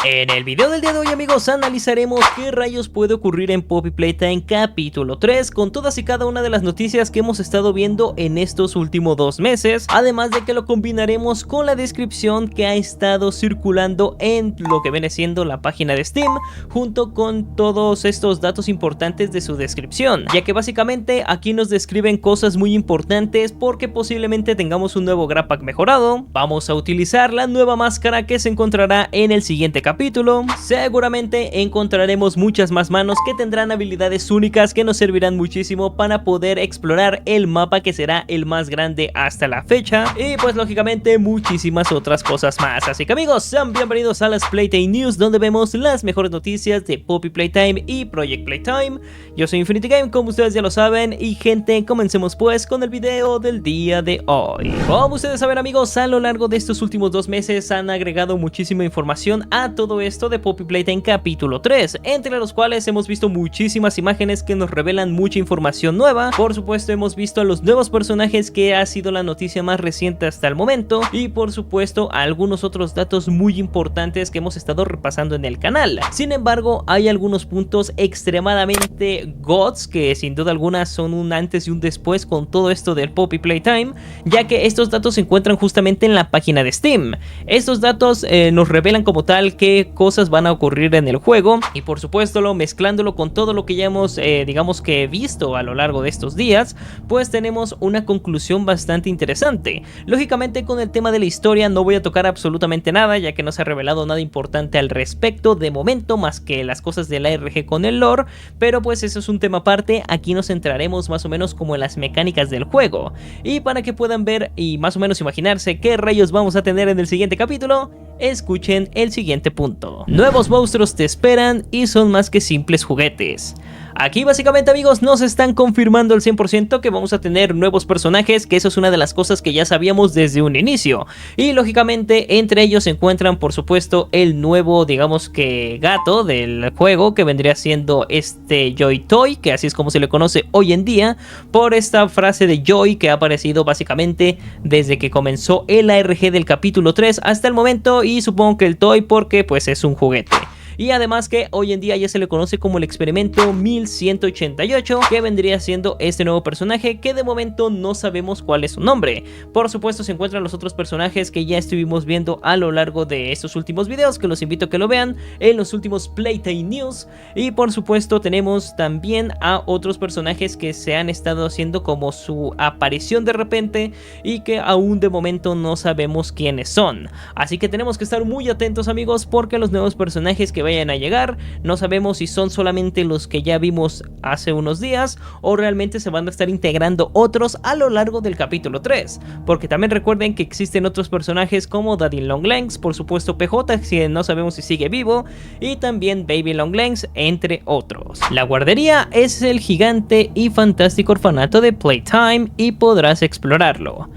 En el video del día de hoy, amigos, analizaremos qué rayos puede ocurrir en Poppy Playtime capítulo 3 con todas y cada una de las noticias que hemos estado viendo en estos últimos 2 meses, además de que lo combinaremos con la descripción que ha estado circulando en lo que viene siendo la página de Steam, junto con todos estos datos importantes de su descripción, ya que básicamente aquí nos describen cosas muy importantes porque posiblemente tengamos un nuevo Grappack mejorado, vamos a utilizar la nueva máscara que se encontrará en el siguiente capítulo, seguramente encontraremos muchas más manos que tendrán habilidades únicas que nos servirán muchísimo para poder explorar el mapa que será el más grande hasta la fecha, y pues lógicamente muchísimas otras cosas más. Así que amigos, sean bienvenidos a las Playtime News, donde vemos las mejores noticias de Poppy Playtime y Project Playtime. Yo soy Infinity Game, como ustedes ya lo saben, y gente, comencemos pues con el video del día de hoy. Como ustedes saben, amigos, a lo largo de estos últimos 2 meses han agregado muchísima información a todo esto de Poppy Playtime capítulo 3, entre los cuales hemos visto muchísimas imágenes que nos revelan mucha información nueva. Por supuesto, hemos visto a los nuevos personajes, que ha sido la noticia más reciente hasta el momento, y por supuesto algunos otros datos muy importantes que hemos estado repasando en el canal. Sin embargo, hay algunos puntos extremadamente gods que sin duda alguna son un antes y un después con todo esto del Poppy Playtime, ya que estos datos se encuentran justamente en la página de Steam. Estos datos nos revelan como tal qué cosas van a ocurrir en el juego, y por supuesto mezclándolo con todo lo que ya hemos digamos que visto a lo largo de estos días, pues tenemos una conclusión bastante interesante. Lógicamente, con el tema de la historia no voy a tocar absolutamente nada, ya que no se ha revelado nada importante al respecto de momento, más que las cosas del ARG con el lore, pero pues eso es un tema aparte. Aquí nos centraremos más o menos como en las mecánicas del juego, y para que puedan ver y más o menos imaginarse qué rayos vamos a tener en el siguiente capítulo, escuchen el siguiente punto. Nuevos monstruos te esperan y son más que simples juguetes. Aquí básicamente, amigos, nos están confirmando al 100% que vamos a tener nuevos personajes, que eso es una de las cosas que ya sabíamos desde un inicio. Y lógicamente entre ellos se encuentran por supuesto el nuevo, digamos que gato del juego, que vendría siendo este Joy Toy, que así es como se le conoce hoy en día, por esta frase de Joy que ha aparecido básicamente desde que comenzó el ARG del capítulo 3 hasta el momento, y supongo que el Toy porque pues es un juguete. Y además que hoy en día ya se le conoce como el experimento 1188, que vendría siendo este nuevo personaje, que de momento no sabemos cuál es su nombre. Por supuesto se encuentran los otros personajes que ya estuvimos viendo a lo largo de estos últimos videos, que los invito a que lo vean en los últimos Playtime News. Y por supuesto tenemos también a otros personajes que se han estado haciendo como su aparición de repente, y que aún de momento no sabemos quiénes son. Así que tenemos que estar muy atentos, amigos, porque los nuevos personajes que vayan a llegar, no sabemos si son solamente los que ya vimos hace unos días, o realmente se van a estar integrando otros a lo largo del capítulo 3, porque también recuerden que existen otros personajes como Daddy Longlegs, por supuesto PJ, si no sabemos si sigue vivo, y también Baby Longlegs, entre otros. La guardería es el gigante y fantástico orfanato de Playtime y podrás explorarlo.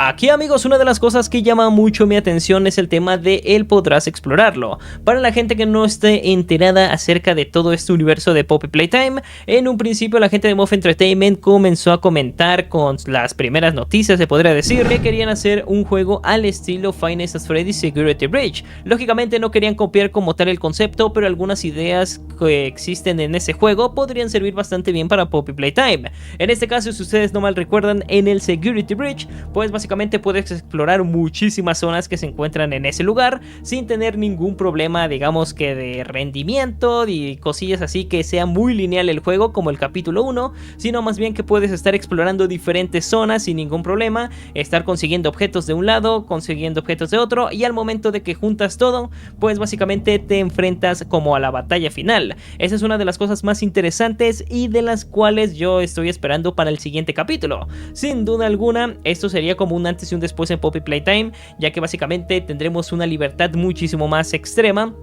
Aquí, amigos, una de las cosas que llama mucho mi atención es el tema de el podrás explorarlo. Para la gente que no esté enterada acerca de todo este universo de Poppy Playtime, en un principio la gente de Moff Entertainment comenzó a comentar con las primeras noticias, se podría decir, que querían hacer un juego al estilo Five Nights at Freddy's Security Breach. Lógicamente no querían copiar como tal el concepto, pero algunas ideas que existen en ese juego podrían servir bastante bien para Poppy Playtime. En este caso, si ustedes no mal recuerdan, en el Security Breach, pues básicamente puedes explorar muchísimas zonas que se encuentran en ese lugar sin tener ningún problema, digamos que de rendimiento y cosillas así, que sea muy lineal el juego como el capítulo 1, sino más bien que puedes estar explorando diferentes zonas sin ningún problema, estar consiguiendo objetos de un lado, consiguiendo objetos de otro, y al momento de que juntas todo, pues básicamente te enfrentas como a la batalla final. Esa es una de las cosas más interesantes y de las cuales yo estoy esperando para el siguiente capítulo. Sin duda alguna, esto sería como un antes y un después en Poppy Playtime, ya que básicamente tendremos una libertad muchísimo más extrema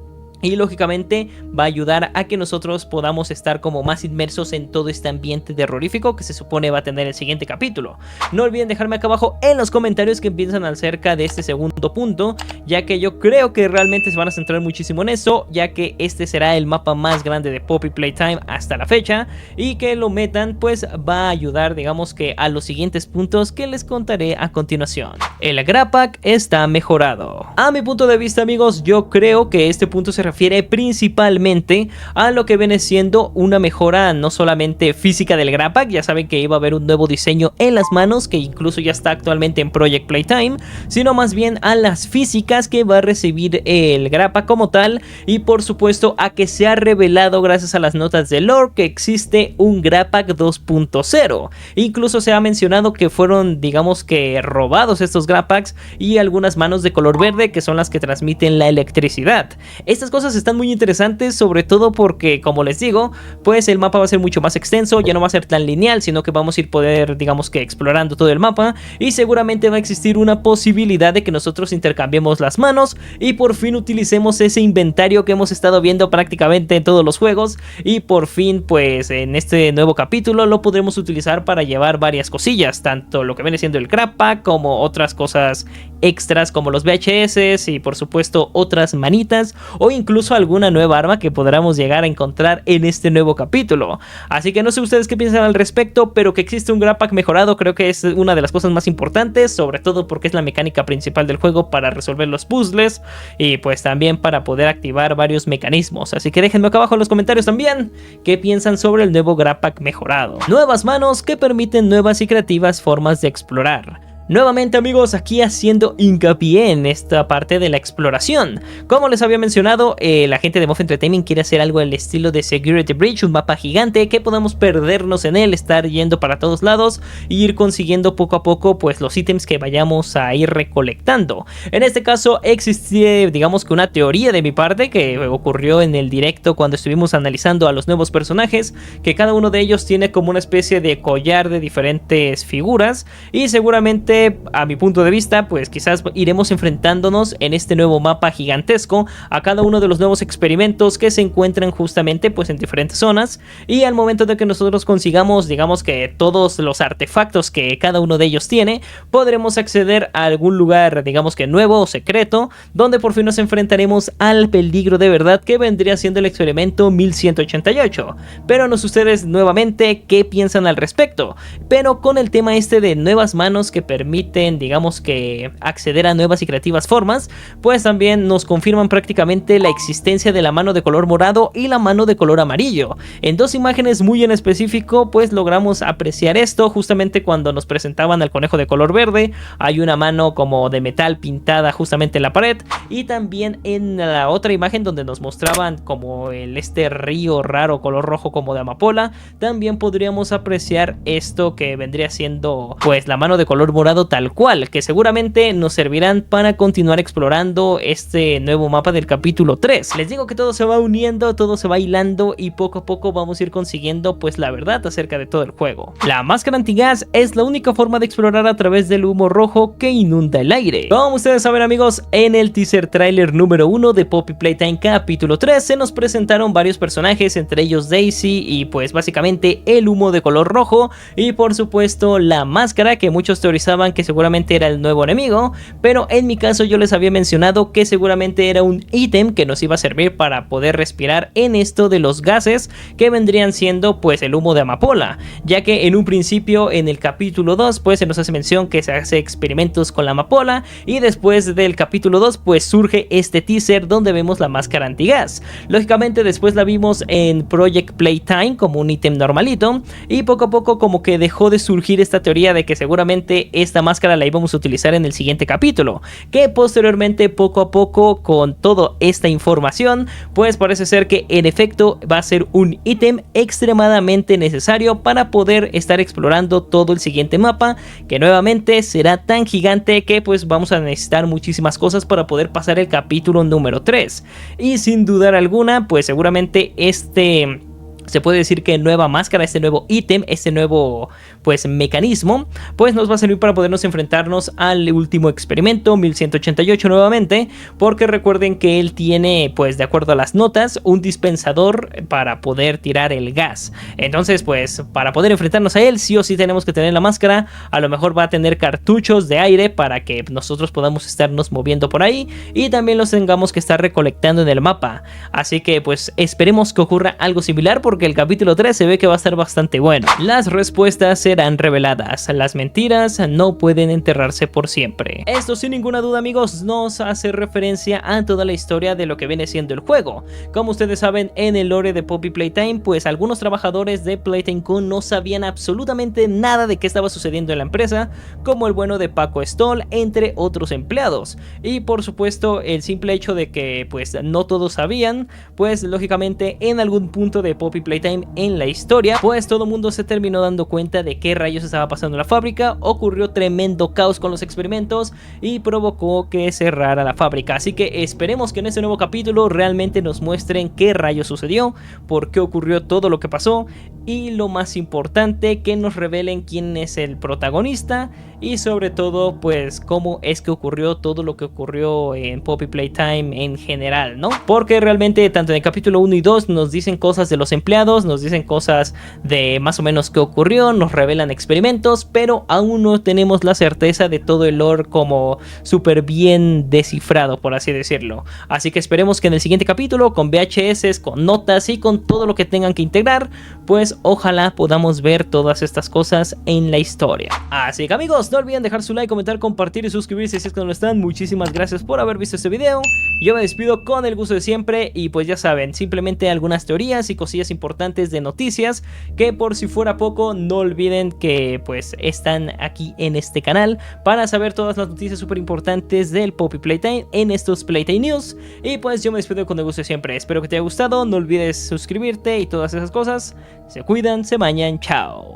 y lógicamente va a ayudar a que nosotros podamos estar como más inmersos en todo este ambiente terrorífico que se supone va a tener el siguiente capítulo. No olviden dejarme acá abajo en los comentarios qué piensan acerca de este segundo punto, ya que yo creo que realmente se van a centrar muchísimo en eso, ya que este será el mapa más grande de Poppy Playtime hasta la fecha, y que lo metan pues va a ayudar, digamos que a los siguientes puntos que les contaré a continuación. El Grappack está mejorado. A mi punto de vista, amigos, yo creo que este punto se refiere principalmente a lo que viene siendo una mejora no solamente física del Grappack. Ya saben que iba a haber un nuevo diseño en las manos que incluso ya está actualmente en Project Playtime, sino más bien a las físicas que va a recibir el Grappack como tal, y por supuesto a que se ha revelado gracias a las notas de lore que existe un Grappack 2.0. Incluso se ha mencionado que fueron, digamos que, robados estos Grappacks y algunas manos de color verde que son las que transmiten la electricidad. Estas cosas están muy interesantes, sobre todo porque, como les digo, pues el mapa va a ser mucho más extenso, ya no va a ser tan lineal, sino que vamos a ir poder, digamos que, explorando todo el mapa, y seguramente va a existir una posibilidad de que nosotros intercambiemos las manos y por fin utilicemos ese inventario que hemos estado viendo prácticamente en todos los juegos, y por fin pues en este nuevo capítulo lo podremos utilizar para llevar varias cosillas, tanto lo que viene siendo el Grappack como otras cosas extras como los VHS y por supuesto otras manitas, o incluso alguna nueva arma que podamos llegar a encontrar en este nuevo capítulo. Así que no sé ustedes qué piensan al respecto, pero que existe un Grappack mejorado creo que es una de las cosas más importantes, sobre todo porque es la mecánica principal del juego para resolver los puzzles y pues también para poder activar varios mecanismos. Así que déjenme acá abajo en los comentarios también qué piensan sobre el nuevo Grappack mejorado. Nuevas manos que permiten nuevas y creativas formas de explorar. Nuevamente, amigos, aquí haciendo hincapié en esta parte de la exploración. Como les había mencionado, la gente de Moff Entertainment quiere hacer algo al estilo de Security Breach, un mapa gigante que podamos perdernos en él, estar yendo para todos lados y ir consiguiendo poco a poco pues los ítems que vayamos a ir recolectando. En este caso existe, digamos que una teoría de mi parte que ocurrió en el directo cuando estuvimos analizando a los nuevos personajes, que cada uno de ellos tiene como una especie de collar de diferentes figuras, y seguramente a mi punto de vista pues quizás iremos enfrentándonos en este nuevo mapa gigantesco a cada uno de los nuevos experimentos que se encuentran justamente pues en diferentes zonas, y al momento de que nosotros consigamos, digamos que todos los artefactos que cada uno de ellos tiene, podremos acceder a algún lugar, digamos que nuevo o secreto, donde por fin nos enfrentaremos al peligro de verdad que vendría siendo el experimento 1188. Pero no sé ustedes nuevamente qué piensan al respecto, pero con el tema este de nuevas manos que permiten, digamos que, acceder a nuevas y creativas formas, pues también nos confirman prácticamente la existencia de la mano de color morado y la mano de color amarillo. En dos imágenes muy en específico pues logramos apreciar esto justamente cuando nos presentaban al conejo de color verde. Hay una mano como de metal pintada justamente en la pared, y también en la otra imagen donde nos mostraban como este río raro color rojo como de amapola, también podríamos apreciar esto que vendría siendo pues la mano de color morado tal cual, que seguramente nos servirán para continuar explorando este nuevo mapa del capítulo 3. Les digo que todo se va uniendo, todo se va hilando, y poco a poco vamos a ir consiguiendo pues la verdad acerca de todo el juego. La máscara antigás es la única forma de explorar a través del humo rojo que inunda el aire. Como ustedes saben, amigos, en el teaser trailer número 1 de Poppy Playtime capítulo 3 se nos presentaron varios personajes, entre ellos Daisy y pues básicamente el humo de color rojo, y por supuesto la máscara que muchos teorizaban que seguramente era el nuevo enemigo, pero en mi caso yo les había mencionado que seguramente era un ítem que nos iba a servir para poder respirar en esto de los gases que vendrían siendo pues el humo de amapola, ya que en un principio en el capítulo 2 pues se nos hace mención que se hace experimentos con la amapola, y después del capítulo 2 pues surge este teaser donde vemos la máscara antigas. Lógicamente después la vimos en Project Playtime como un ítem normalito, y poco a poco como que dejó de surgir esta teoría de que seguramente esta máscara la íbamos a utilizar en el siguiente capítulo, que posteriormente poco a poco con toda esta información pues parece ser que en efecto va a ser un ítem extremadamente necesario para poder estar explorando todo el siguiente mapa, que nuevamente será tan gigante que pues vamos a necesitar muchísimas cosas para poder pasar el capítulo número 3, y sin dudar alguna pues seguramente este se puede decir que nueva máscara, este nuevo ítem, este nuevo pues mecanismo, pues nos va a servir para podernos enfrentarnos al último experimento 1188 nuevamente, porque recuerden que él tiene, pues de acuerdo a las notas, un dispensador para poder tirar el gas. Entonces pues para poder enfrentarnos a él sí o sí tenemos que tener la máscara. A lo mejor va a tener cartuchos de aire para que nosotros podamos estarnos moviendo por ahí y también los tengamos que estar recolectando en el mapa. Así que pues esperemos que ocurra algo similar, porque el capítulo 3 se ve que va a estar bastante bueno. Las respuestas serán reveladas, las mentiras no pueden enterrarse por siempre. Esto sin ninguna duda, amigos, nos hace referencia a toda la historia de lo que viene siendo el juego. Como ustedes saben, en el lore de Poppy Playtime, pues algunos trabajadores de Playtime Kun no sabían absolutamente nada de qué estaba sucediendo en la empresa, como el bueno de Paco Stoll, entre otros empleados. Y por supuesto, el simple hecho de que pues no todos sabían, pues lógicamente en algún punto de Poppy Playtime en la historia, pues todo el mundo se terminó dando cuenta de qué rayos estaba pasando en la fábrica. Ocurrió tremendo caos con los experimentos y provocó que cerrara la fábrica. Así que esperemos que en este nuevo capítulo realmente nos muestren qué rayos sucedió, por qué ocurrió todo lo que pasó, y lo más importante, que nos revelen quién es el protagonista y sobre todo pues cómo es que ocurrió todo lo que ocurrió en Poppy Playtime en general, ¿no? Porque realmente tanto en el capítulo 1 y 2 nos dicen cosas de los empleados, nos dicen cosas de más o menos qué ocurrió, nos revelan experimentos, pero aún no tenemos la certeza de todo el lore como súper bien descifrado, por así decirlo. Así que esperemos que en el siguiente capítulo, con VHS, con notas y con todo lo que tengan que integrar, pues ojalá podamos ver todas estas cosas en la historia. Así que amigos, no olviden dejar su like, comentar, compartir y suscribirse si es que no lo están. Muchísimas gracias por haber visto este video. Yo me despido con el gusto de siempre y pues ya saben, simplemente algunas teorías y cosillas importantes de noticias que por si fuera poco, no olviden que pues están aquí en este canal para saber todas las noticias súper importantes del Poppy Playtime en estos Playtime News. Y pues yo me despido con el gusto de siempre. Espero que te haya gustado, no olvides suscribirte y todas esas cosas. Se cuidan, se bañan, chao.